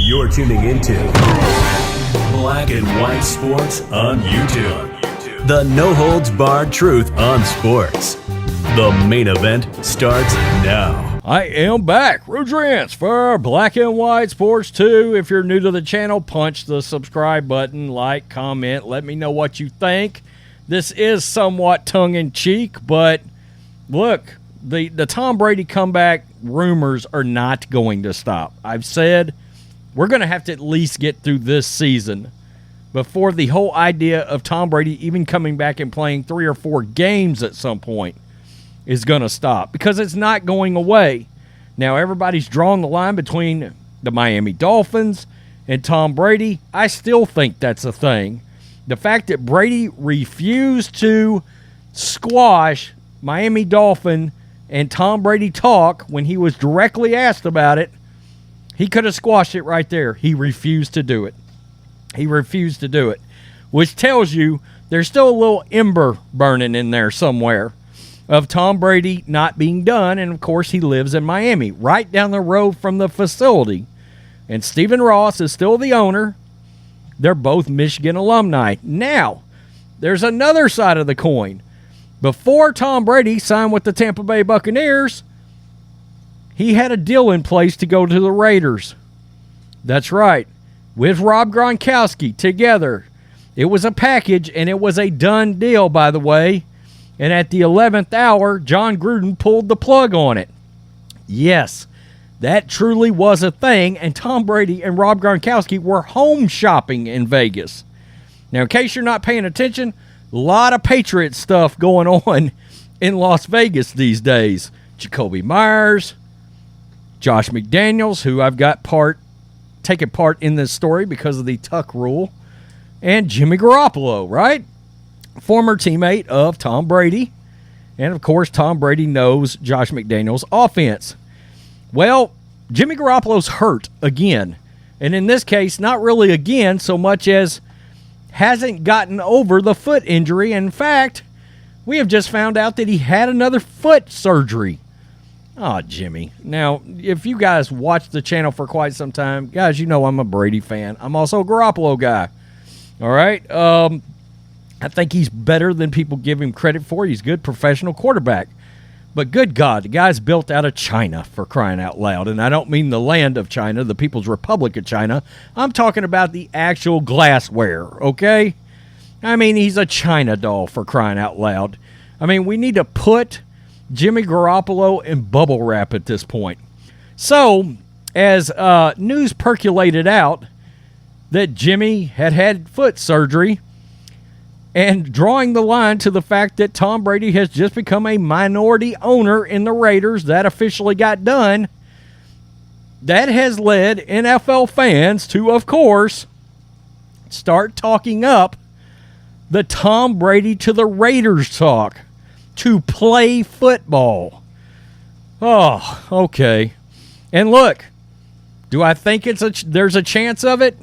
You're tuning into Black and White Sports on YouTube. The no-holds-barred truth on sports. The main event starts now. I am back, Rudrance, for Black and White Sports 2. If you're new to the channel, punch the subscribe button, like, comment, let me know what you think. This is somewhat tongue-in-cheek, but look, the Tom Brady comeback rumors are not going to stop. I've said we're going to have to at least get through this season before the whole idea of Tom Brady even coming back and playing 3 or 4 games at some point is going to stop, because it's not going away. Now, everybody's drawn the line between the Miami Dolphins and Tom Brady. I still think that's a thing. The fact that Brady refused to squash Miami Dolphin and Tom Brady talk when he was directly asked about it, he could have squashed it right there. He refused to do it. He refused to do it, which tells you there's still a little ember burning in there somewhere of Tom Brady not being done. And, of course, he lives in Miami, right down the road from the facility. And Stephen Ross is still the owner. They're both Michigan alumni. Now, there's another side of the coin. Before Tom Brady signed with the Tampa Bay Buccaneers, he had a deal in place to go to the Raiders. That's right. With Rob Gronkowski together. It was a package, and it was a done deal, by the way. And at the 11th hour, John Gruden pulled the plug on it. Yes, that truly was a thing, and Tom Brady and Rob Gronkowski were home shopping in Vegas. Now, in case you're not paying attention, a lot of Patriots stuff going on in Las Vegas these days. Jacoby Myers, Josh McDaniels, who I've got taken part in this story because of the Tuck rule, and Jimmy Garoppolo, right? Former teammate of Tom Brady. And, of course, Tom Brady knows Josh McDaniels' offense. Well, Jimmy Garoppolo's hurt again. And in this case, not really again so much as hasn't gotten over the foot injury. In fact, we have just found out that he had another foot surgery. Oh, Jimmy. Now, if you guys watch the channel for quite some time, guys, you know I'm a Brady fan. I'm also a Garoppolo guy. All right? I think he's better than people give him credit for. He's a good professional quarterback. But good God, the guy's built out of China, for crying out loud. And I don't mean the land of China, the People's Republic of China. I'm talking about the actual glassware, okay? I mean, he's a China doll, for crying out loud. I mean, we need to put Jimmy Garoppolo in bubble wrap at this point. So, as news percolated out that Jimmy had foot surgery, and drawing the line to the fact that Tom Brady has just become a minority owner in the Raiders, that officially got done, that has led NFL fans to, of course, start talking up the Tom Brady to the Raiders talk to play football. Oh, okay. And look, do I think there's a chance of it?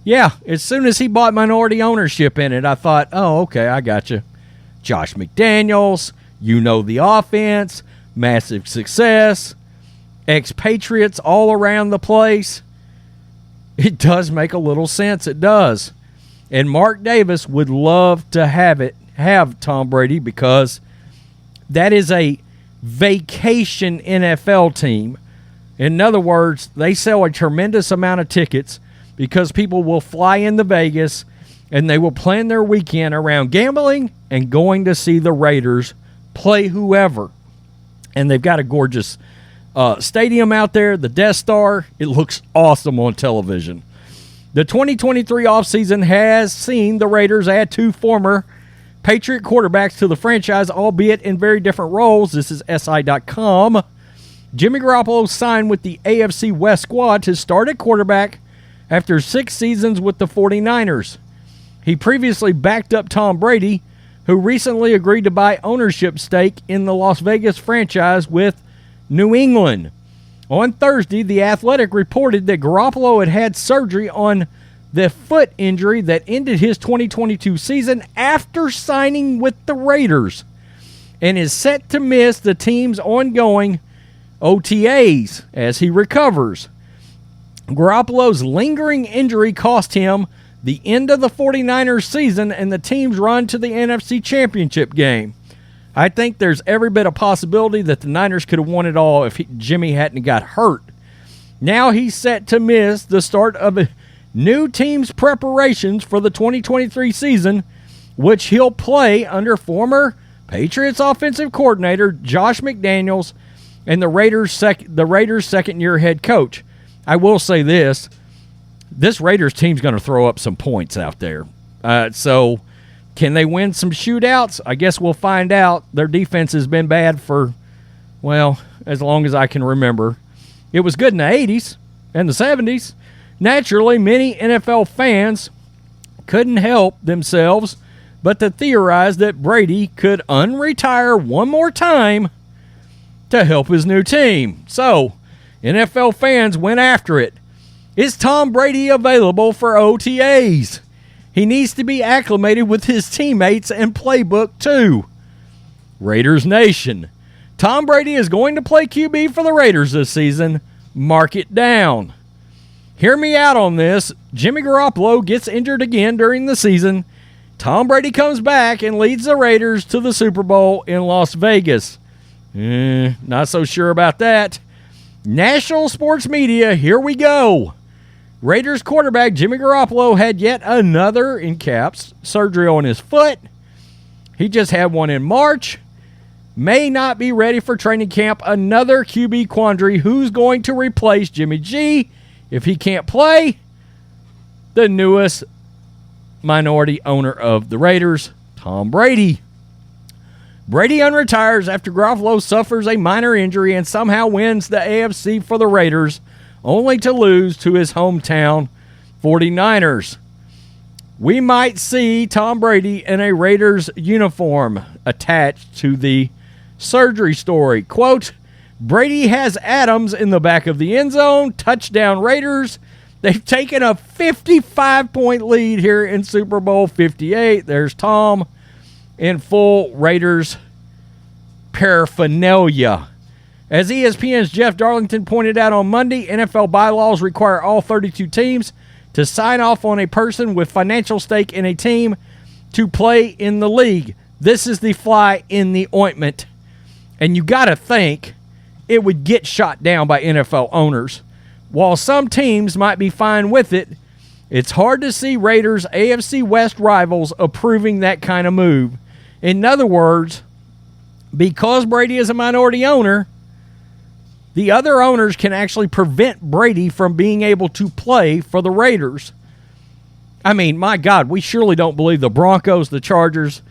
Yeah, as soon as he bought minority ownership in it, I thought, oh, okay, I got you. Josh McDaniels, you know the offense, massive success, expatriates all around the place. It does make a little sense, it does. And Mark Davis would love to have Tom Brady, because that is a vacation NFL team. In other words, they sell a tremendous amount of tickets because people will fly into Vegas and they will plan their weekend around gambling and going to see the Raiders play whoever. And they've got a gorgeous stadium out there, the Death Star. It looks awesome on television. The 2023 offseason has seen the Raiders add 2 former Patriot quarterbacks to the franchise, albeit in very different roles. This is SI.com. Jimmy Garoppolo signed with the AFC West squad to start at quarterback after 6 seasons with the 49ers. He previously backed up Tom Brady, who recently agreed to buy ownership stake in the Las Vegas franchise with New England. On Thursday, The Athletic reported that Garoppolo had surgery on the foot injury that ended his 2022 season after signing with the Raiders, and is set to miss the team's ongoing OTAs as he recovers. Garoppolo's lingering injury cost him the end of the 49ers season and the team's run to the NFC Championship game. I think there's every bit of possibility that the Niners could have won it all if Jimmy hadn't got hurt. Now he's set to miss the start of a new team's preparations for the 2023 season, which he'll play under former Patriots offensive coordinator Josh McDaniels and the Raiders' second-year head coach. I will say this Raiders team's going to throw up some points out there. So can they win some shootouts? I guess we'll find out. Their defense has been bad for, well, as long as I can remember. It was good in the 80s and the 70s. Naturally, many NFL fans couldn't help themselves but to theorize that Brady could unretire one more time to help his new team. So, NFL fans went after it. Is Tom Brady available for OTAs? He needs to be acclimated with his teammates and playbook too. Raiders Nation. Tom Brady is going to play QB for the Raiders this season. Mark it down. Hear me out on this. Jimmy Garoppolo gets injured again during the season. Tom Brady comes back and leads the Raiders to the Super Bowl in Las Vegas. Not so sure about that. National sports media, here we go. Raiders quarterback Jimmy Garoppolo had yet another, in caps, surgery on his foot. He just had one in March. May not be ready for training camp. Another QB quandary. Who's going to replace Jimmy G if he can't play? The newest minority owner of the Raiders, Tom Brady. Brady unretires after Garoppolo suffers a minor injury and somehow wins the AFC for the Raiders, only to lose to his hometown 49ers. We might see Tom Brady in a Raiders uniform attached to the surgery story. Quote, Brady has Adams in the back of the end zone. Touchdown Raiders. They've taken a 55-point lead here in Super Bowl 58. There's Tom in full Raiders paraphernalia. As ESPN's Jeff Darlington pointed out on Monday, NFL bylaws require all 32 teams to sign off on a person with financial stake in a team to play in the league. This is the fly in the ointment. And you got to think it would get shot down by NFL owners. While some teams might be fine with it, it's hard to see Raiders' AFC West rivals approving that kind of move. In other words, because Brady is a minority owner, the other owners can actually prevent Brady from being able to play for the Raiders. I mean, my God, we surely don't believe the Broncos, the Chargers,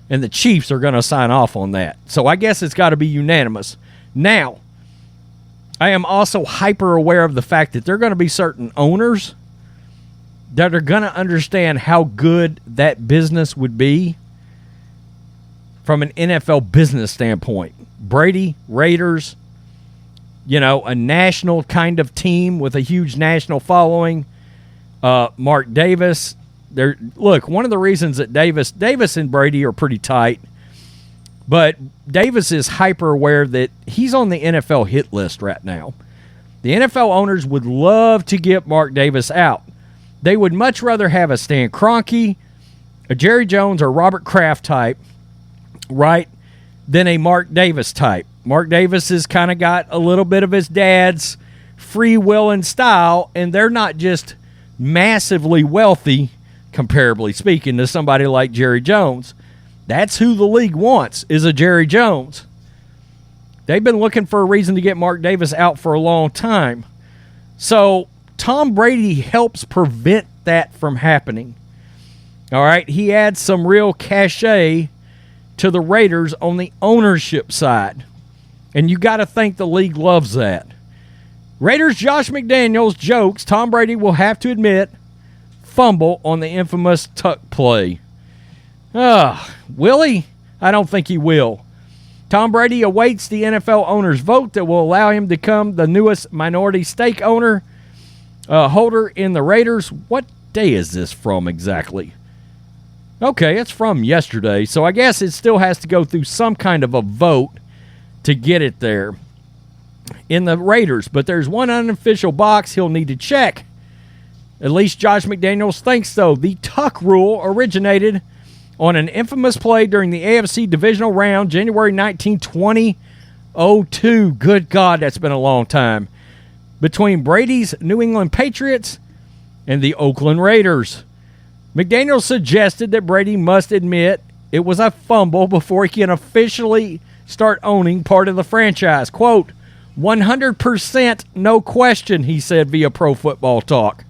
and the Chiefs are going to sign off on that. So I guess it's got to be unanimous. Now, I am also hyper aware of the fact that there are going to be certain owners that are going to understand how good that business would be from an NFL business standpoint. Brady, Raiders, a national kind of team with a huge national following. Mark Davis. Look, one of the reasons that Davis and Brady are pretty tight, but Davis is hyper aware that he's on the NFL hit list right now. The NFL owners would love to get Mark Davis out. They would much rather have a Stan Kroenke, a Jerry Jones, or Robert Kraft type, right, than a Mark Davis type. Mark Davis has kind of got a little bit of his dad's free will and style, and they're not just massively wealthy, comparably speaking, to somebody like Jerry Jones. That's who the league wants, is a Jerry Jones. They've been looking for a reason to get Mark Davis out for a long time. So Tom Brady helps prevent that from happening. All right, he adds some real cachet to the Raiders on the ownership side. And you got to think the league loves that. Raiders Josh McDaniels jokes Tom Brady will have to admit fumble on the infamous tuck play. Will he? I don't think he will. Tom Brady awaits the NFL owner's vote that will allow him to become the newest minority stake holder in the Raiders. What day is this from exactly? Okay, it's from yesterday, so I guess it still has to go through some kind of a vote to get it there. in the Raiders, but there's one unofficial box he'll need to check. At least Josh McDaniels thinks so. The tuck rule originated on an infamous play during the AFC divisional round, January 19, 2002. Good God, that's been a long time. Between Brady's New England Patriots and the Oakland Raiders. McDaniels suggested that Brady must admit it was a fumble before he can officially start owning part of the franchise. Quote, 100% no question, he said via Pro Football Talk.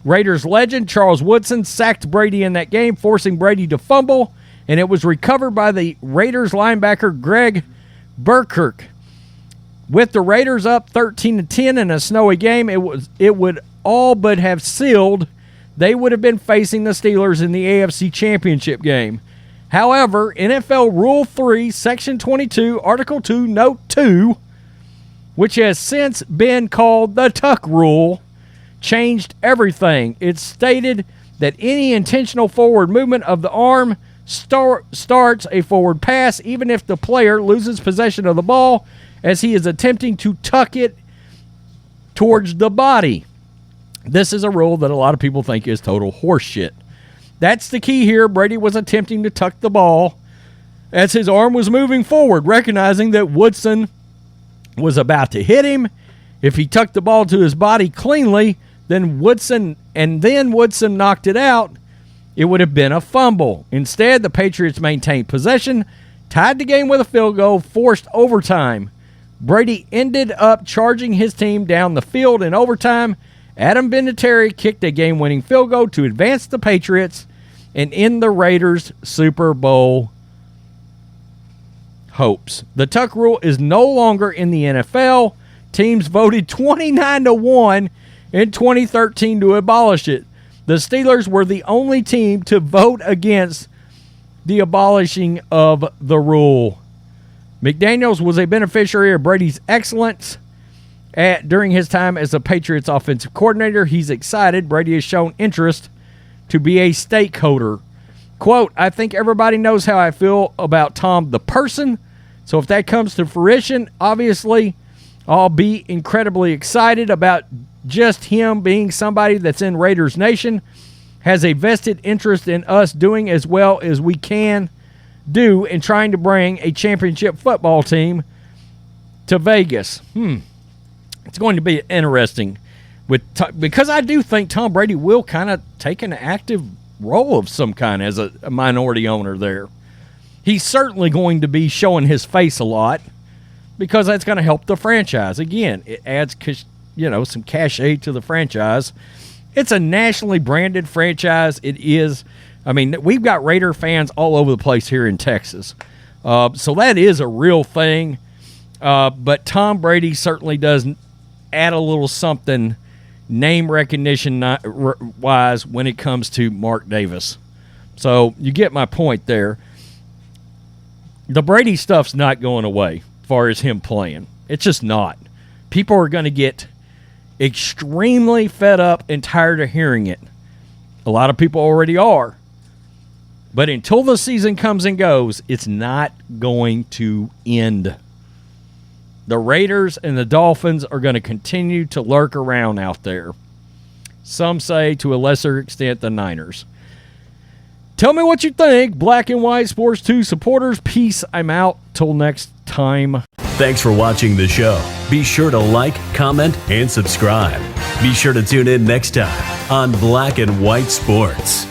Raiders legend Charles Woodson sacked Brady in that game, forcing Brady to fumble, and it was recovered by the Raiders linebacker Greg Burkirk. With the Raiders up 13-10 in a snowy game, it would all but have sealed. They would have been facing the Steelers in the AFC Championship game. However, NFL Rule 3, Section 22, Article 2, Note 2, which has since been called the Tuck Rule, changed everything. It stated that any intentional forward movement of the arm starts a forward pass, even if the player loses possession of the ball as he is attempting to tuck it towards the body. This is a rule that a lot of people think is total horseshit. That's the key here. Brady was attempting to tuck the ball as his arm was moving forward, recognizing that Woodson was about to hit him. If he tucked the ball to his body cleanly, then Woodson knocked it out, it would have been a fumble. Instead, the Patriots maintained possession, tied the game with a field goal, forced overtime. Brady ended up charging his team down the field in overtime. Adam Vinatieri kicked a game-winning field goal to advance the Patriots and end the Raiders' Super Bowl hopes. The tuck rule is no longer in the NFL. Teams voted 29-1 in 2013 to abolish it. The Steelers were the only team to vote against the abolishing of the rule. McDaniels was a beneficiary of Brady's excellence during his time as the Patriots offensive coordinator. He's excited. Brady has shown interest to be a stakeholder. Quote, I think everybody knows how I feel about Tom the person. So if that comes to fruition, obviously I'll be incredibly excited about just him being somebody that's in Raiders Nation, has a vested interest in us doing as well as we can do in trying to bring a championship football team to Vegas. It's going to be interesting because I do think Tom Brady will kind of take an active role of some kind as a minority owner there. He's certainly going to be showing his face a lot because that's going to help the franchise. Again, it adds some cachet to the franchise. It's a nationally branded franchise. It is. I mean, we've got Raider fans all over the place here in Texas. So that is a real thing. But Tom Brady certainly does add a little something name recognition wise when it comes to Mark Davis. So you get my point there. The Brady stuff's not going away as far as him playing. It's just not. People are going to get extremely fed up and tired of hearing it. A lot of people already are. But until the season comes and goes, it's not going to end. The Raiders and the Dolphins are going to continue to lurk around out there. Some say to a lesser extent the Niners. Tell me what you think, Black and White Sports 2 supporters. Peace. I'm out. Till next time. Thanks for watching the show. Be sure to like, comment, and subscribe. Be sure to tune in next time on Black and White Sports.